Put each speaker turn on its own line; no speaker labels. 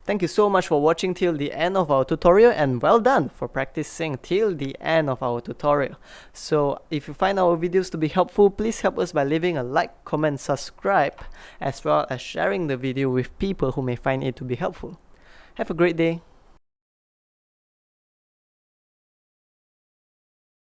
Thank you so much for watching till the end of our tutorial, and well done for practicing till the end of our tutorial. So if you find our videos to be helpful, please help us by leaving a like, comment, subscribe, as well as sharing the video with people who may find it to be helpful. Have a great day.